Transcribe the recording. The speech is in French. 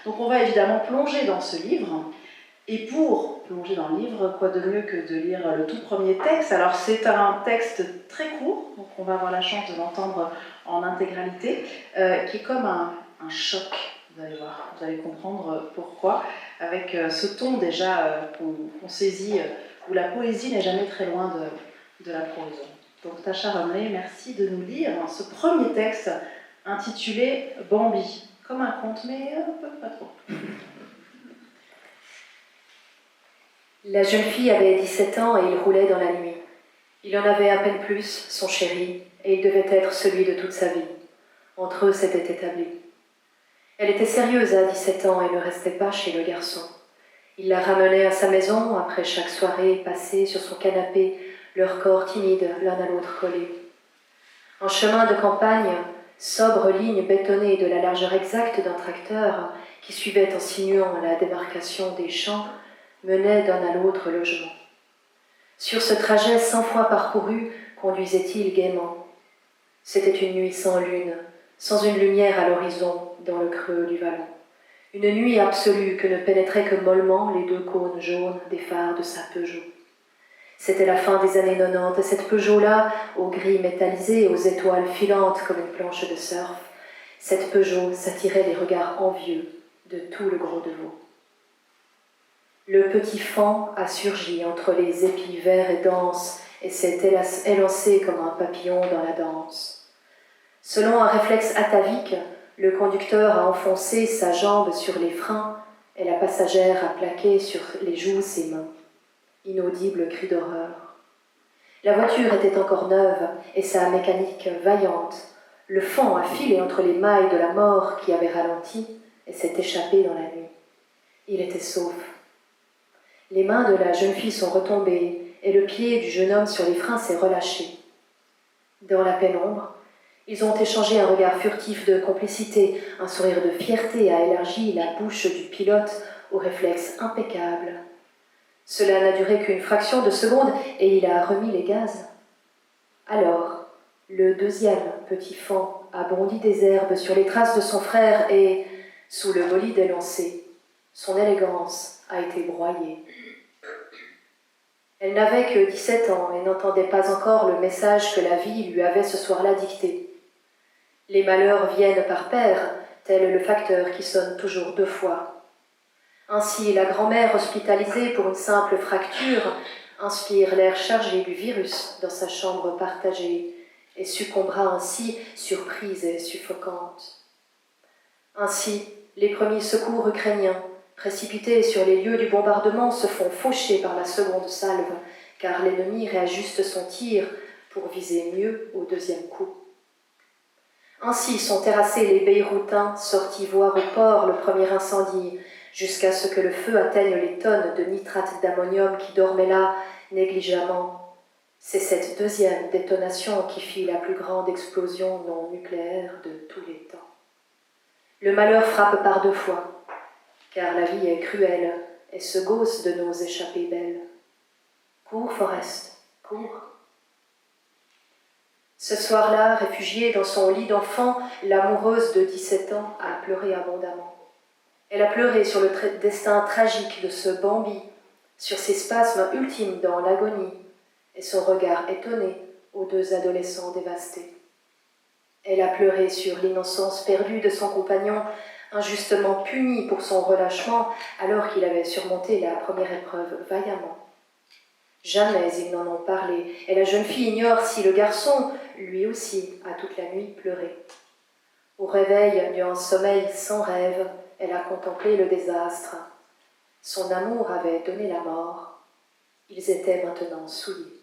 Donc on va évidemment plonger dans ce livre, et pour plonger dans le livre, quoi de mieux que de lire le tout premier texte. Alors c'est un texte très court, donc on va avoir la chance de l'entendre en intégralité, qui est comme un choc, vous allez voir, vous allez comprendre pourquoi, avec ce ton déjà qu'on saisit, où la poésie n'est jamais très loin de la prose. Donc Tasha Rumley, merci de nous lire ce premier texte intitulé Bambi, comme un conte, mais pas trop. La jeune fille avait 17 ans et il roulait dans la nuit. Il en avait à peine plus, son chéri, et il devait être celui de toute sa vie. Entre eux, c'était établi. Elle était sérieuse à 17 ans et ne restait pas chez le garçon. Il la ramenait à sa maison après chaque soirée passée sur son canapé, leurs corps timides l'un à l'autre collés. En chemin de campagne, sobre ligne bétonnée de la largeur exacte d'un tracteur qui suivait en sinuant la démarcation des champs, menait d'un à l'autre logement. Sur ce trajet 100 fois parcouru, conduisait-il gaiement. C'était une nuit sans lune, sans une lumière à l'horizon dans le creux du vallon. Une nuit absolue que ne pénétraient que mollement les 2 cônes jaunes des phares de sa Peugeot. C'était la fin des années 90, et cette Peugeot-là, au gris métallisé, aux étoiles filantes comme une planche de surf, cette Peugeot s'attirait les regards envieux de tout le Gros de Vaud. Le petit faon a surgi entre les épis verts et denses et s'est élancé comme un papillon dans la danse. Selon un réflexe atavique, le conducteur a enfoncé sa jambe sur les freins et la passagère a plaqué sur les joues ses mains. Inaudible cri d'horreur. La voiture était encore neuve et sa mécanique vaillante. Le faon a filé entre les mailles de la mort qui avait ralenti et s'est échappé dans la nuit. Il était sauf. Les mains de la jeune fille sont retombées et le pied du jeune homme sur les freins s'est relâché. Dans la pénombre, ils ont échangé un regard furtif de complicité, un sourire de fierté a élargi la bouche du pilote au réflexe impeccable. Cela n'a duré qu'une fraction de seconde et il a remis les gaz. Alors, le deuxième petit faon a bondi des herbes sur les traces de son frère et, sous le bolide élancé, son élégance a été broyée. Elle n'avait que 17 ans et n'entendait pas encore le message que la vie lui avait ce soir-là dicté. Les malheurs viennent par paires, tel le facteur qui sonne toujours 2 fois. Ainsi, la grand-mère hospitalisée pour une simple fracture inspire l'air chargé du virus dans sa chambre partagée et succombera ainsi surprise et suffocante. Ainsi, les premiers secours ukrainiens, précipités sur les lieux du bombardement, se font faucher par la seconde salve, car l'ennemi réajuste son tir pour viser mieux au deuxième coup. Ainsi sont terrassés les Beyrouthins, sortis voir au port le premier incendie, jusqu'à ce que le feu atteigne les tonnes de nitrate d'ammonium qui dormaient là négligemment. C'est cette deuxième détonation qui fit la plus grande explosion non nucléaire de tous les temps. Le malheur frappe par 2 fois, car la vie est cruelle et se gausse de nos échappées belles. Cours, Forrest, cours. Ce soir-là, réfugiée dans son lit d'enfant, l'amoureuse de 17 ans a pleuré abondamment. Elle a pleuré sur le destin tragique de ce Bambi, sur ses spasmes ultimes dans l'agonie, et son regard étonné aux 2 adolescents dévastés. Elle a pleuré sur l'innocence perdue de son compagnon, injustement puni pour son relâchement alors qu'il avait surmonté la première épreuve vaillamment. Jamais ils n'en ont parlé, et la jeune fille ignore si le garçon, lui aussi, a toute la nuit pleuré. Au réveil d'un sommeil sans rêve, elle a contemplé le désastre. Son amour avait donné la mort. Ils étaient maintenant souillés.